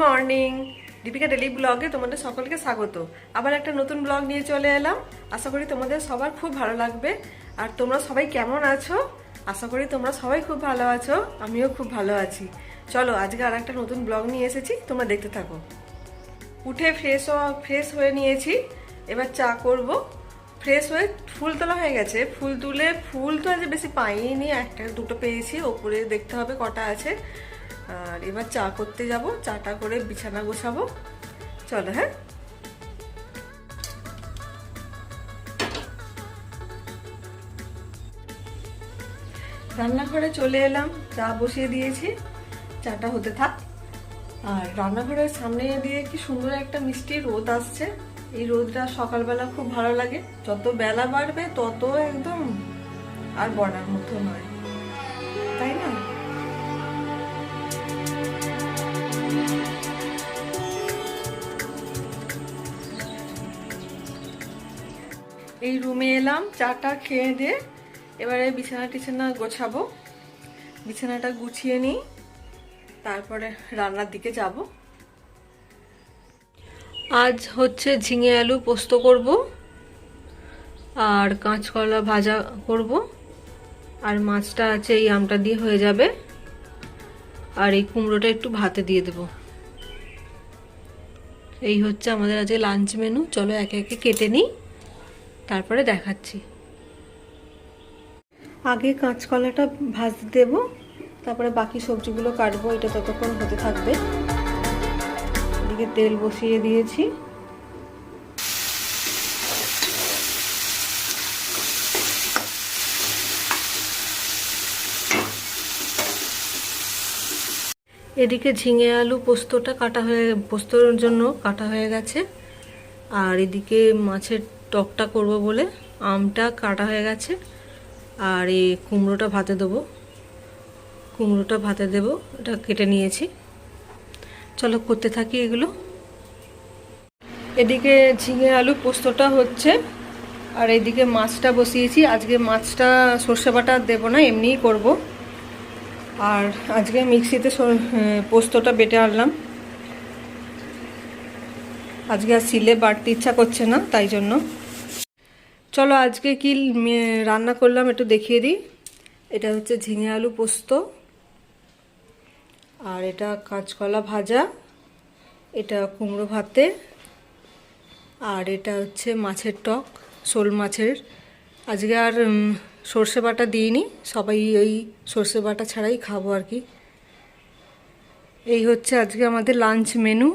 Morning. Deepika daily ব্লগে তোমাদের সকলকে স্বাগত। আবার একটা নতুন ব্লগ নিয়ে চলে এলাম। আশা করি তোমাদের সবার খুব ভালো লাগবে। আর তোমরা সবাই কেমন আছো? আশা করি তোমরা সবাই খুব ভালো আছো, আমিও খুব ভালো আছি। চলো আজকে আর একটা নতুন ব্লগ নিয়ে এসেছি, তোমরা দেখতে থাকো। উঠে ফ্রেশ হয়ে নিয়েছি, এবার চা করব। ফ্রেশ হয়ে ফুল তোলা হয়ে গেছে, ফুল তুলে ফুল তো আজ বেশি পাইনি, একটা দুটো পেয়েছি, ওপরে দেখতে হবে কটা আছে। আর এবার চা করতে যাব, চাটা করে বিছানা গোছাবো। চলো হ্যাঁ। রান্নাঘরে চলে এলাম, চা বসিয়ে দিয়েছি, চাটা হতে থাক। আর রান্নাঘরের সামনে দিয়ে কি সুন্দর একটা মিষ্টি রোদ আসছে। এই রোদটা সকালবেলা খুব ভালো লাগে, যত বেলা বাড়বে তত একদম আর বলার মতো নয়, তাই না? এই রুমে এলাম, চাটা খেয়ে দিয়ে এবারে বিছানা গোছাবো। বিছানাটা গুছিয়ে নিই, তারপরে রান্নার দিকে যাব। আজ হচ্ছে ঝিঙে আলু পোস্ত করব, আর কাঁচকলা ভাজা করব, আর মাছটা আছে, এই আমটা দিয়ে হয়ে যাবে। আর এই কুমড়োটা একটু ভাতে দিয়ে দেব। এই হচ্ছে আমাদের আজকে লাঞ্চ মেনু। চলো একে একে কেটে নিই, তারপরে দেখাচ্ছি। আগে কাঁচকলাটা ভাজতে দেব, তারপরে বাকি সবজিগুলো কাটবো। এটা ততক্ষণ হতে থাকবে। এদিকে তেল বসিয়ে দিয়েছি। এদিকে ঝিঙে আলু পোস্তর জন্য কাটা হয়ে গেছে। আর এদিকে মাছের টকটা করব বলে আমটা কাটা হয়ে গেছে। আর এই কুমড়োটা ভাতে দেবো, এটা কেটে নিয়েছি। চলো করতে থাকি এগুলো। এদিকে ঝিঙে আলু পোস্তটা হচ্ছে, আর এদিকে মাছটা বসিয়েছি। আজকে মাছটা সর্ষে বাটা দেবো না, এমনিই করব। আর আজকে মিক্সিতে পোস্তটা বেটে আনলাম। আজকে আর শিলে বাটতে ইচ্ছা করছে না, তাই জন্য। চলো আজকে কি রান্না করলাম একটু দেখিয়ে দিই। এটা হচ্ছে ঝিঙে আলু পোস্ত, আর এটা কাঁচকলা ভাজা, এটা কুমড়ো ভাতে, আর এটা হচ্ছে মাছের টক, শোল মাছের। আজকে আর সর্ষে বাটা দিইনি, সবাই ওই সর্ষে বাটা ছাড়াই খাবো আর কি। এই হচ্ছে আজকে আমাদের লাঞ্চ মেনু।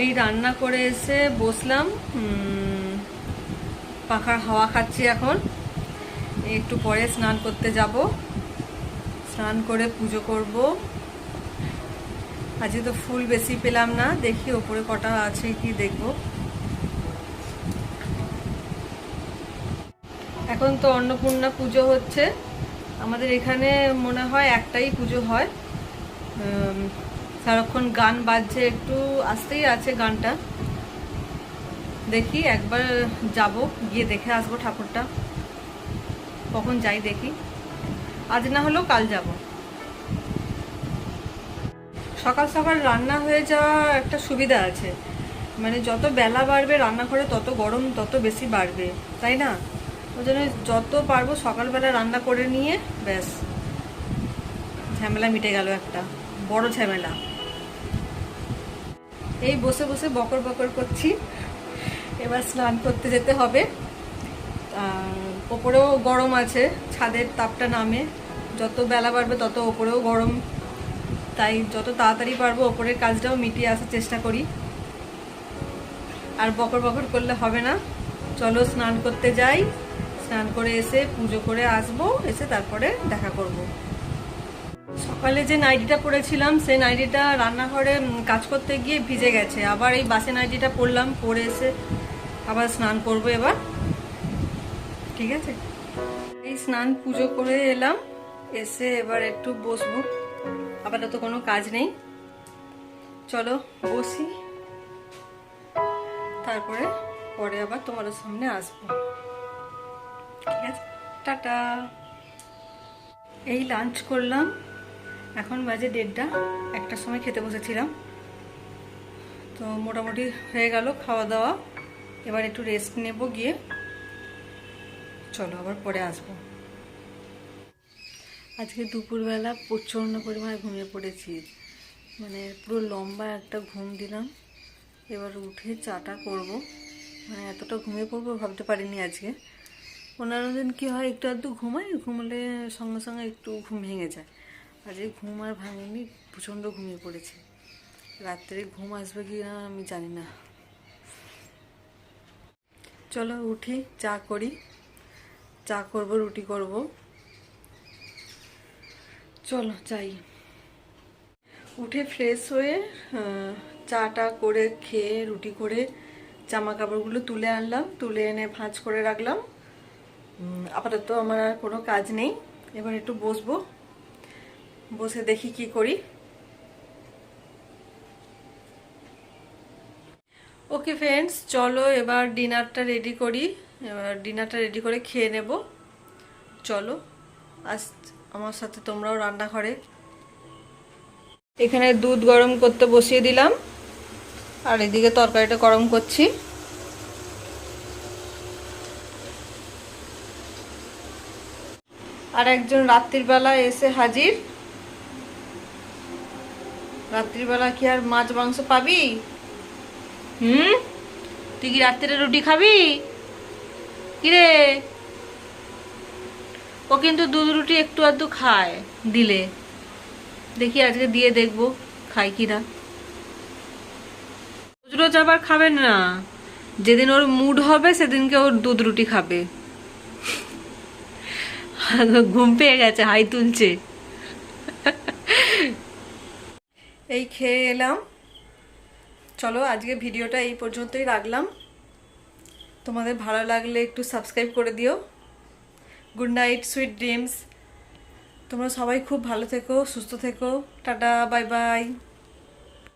এই রান্না করে এসে বসলাম, পাখার হাওয়া খাচ্ছি এখন। একটু পরে স্নান করতে যাব, স্নান করে পুজো করব। আজকে তো ফুল বেশি পেলাম না, দেখি ওপরে কটা আছে কি দেখব। এখন তো অন্নপূর্ণা পুজো হচ্ছে আমাদের এখানে, মনে হয় একটাই পুজো হয়। সারাক্ষণ গান বাজছে, একটু আসতেই আছে গানটা। দেখি একবার যাব, গিয়ে দেখে আসবো ঠাকুরটা। কখন যাই দেখি, আজ না হলেও কাল যাব। সকাল সকাল রান্না হয়ে যাওয়া একটা সুবিধা আছে, মানে যত বেলা বাড়বে রান্নাঘরে তত গরম তত বেশি বাড়বে, তাই না? ওই জন্য যত পারবো সকালবেলা রান্না করে নিয়ে ব্যাস, ঝামেলা মিটে গেল, একটা বড় ঝামেলা। এই বসে বসে বকর বকর করছি, এবার স্নান করতে যেতে হবে। ওপরেও গরম আছে, ছাদের তাপটা নামে, যত বেলা বাড়বে তত ওপরেও গরম, তাই যত তাড়াতাড়ি পারবো ওপরের কাজটাও মিটিয়ে আসার চেষ্টা করি। আর বকর বকর করলে হবে না। চলো স্নান করতে যাই, স্নান করে এসে পুজো করে আসবো, এসে তারপরে দেখা করব। সকালে যে নাইটিটা পরেছিলাম সেই নাইটিটা রান্নাঘরে কাজ করতে গিয়ে ভিজে গেছে, আবার এই বাসে নাইটিটা পরলাম, পরে এসে আবার স্নান করব এবার। ঠিক আছে, এই স্নান পুজো করে এলাম, এসে এবার একটু বসবো, আপাতত কোনো কাজ নেই। চলো বসি, তারপরে পরে আবার তোমাদের সামনে আসবো। ঠিক আছে, টাটা। এই লাঞ্চ করলাম, এখন বাজে 1:30, 1টার সময় খেতে বসেছিলাম। তো মোটামুটি হয়ে গেল খাওয়া দাওয়া। এবার একটু রেস্ট নেব গিয়ে। চলো আবার পরে আসবো। আজকে দুপুরবেলা প্রচণ্ড পরিমাণে ঘুমিয়ে পড়েছি, মানে পুরো লম্বা একটা ঘুম দিলাম। এবার উঠে চাটা করব, মানে এতটা ঘুমিয়ে পড়বো ভাবতে পারিনি আজকে। অন্যান্য দিন কী হয়, একটু আধটু ঘুমাই, ঘুমলে সঙ্গে সঙ্গে একটু ঘুম ভেঙে যায়। আজকে ঘুম আর ভাঙেনি, প্রচণ্ড ঘুমিয়ে পড়েছি। রাত্রে ঘুম আসবে কি না আমি জানি না। চলো উঠি, চা করি, চা করব, রুটি করব। চলো যাই। উঠে ফ্রেশ হয়ে চাটা করে খেয়ে রুটি করে জামা কাপড়গুলো তুলে আনলাম, তুলে এনে ভাঁজ করে রাখলাম। আপাতত আমার আর কোনো কাজ নেই, এবার একটু বসবো, বসে দেখি কি করি। ওকে ফ্রেন্ডস, চলো এবার ডিনারটা রেডি করি। এবার ডিনারটা রেডি করে খেয়ে নেব। চলো আজ আমার সাথে তোমরাও রান্নাঘরে। এখানে দুধ গরম করতে বসিয়ে দিলাম, আর এদিকে তরকারিটা গরম করছি। আর একজন রাত্রির বেলা এসে হাজির। রাত্রির বেলা কি আর মাছ মাংস পাবি? তুই কি রাত্রে রুটি খাবি? কিরে, ও কিন্তু দুধ রুটি একটু আধটু খায়, দিলে দেখি আজকে দিয়ে দেখবো খাই কিনা। রোজ রোজ আবার খাবে না, যেদিন ওর মুড হবে সেদিনকে ওর দুধ রুটি খাবে। ঘুম পেয়ে গেছে, হাই তুলছে। এই খেয়ে এলাম। চলো আজকে ভিডিওটা এই পর্যন্তই রাখলাম। তোমাদের ভালো লাগলে একটু সাবস্ক্রাইব করে দিও। Good night, sweet dreams. তোমরা সবাই খুব ভালো থেকো, সুস্থ থেকো। Tata, bye bye.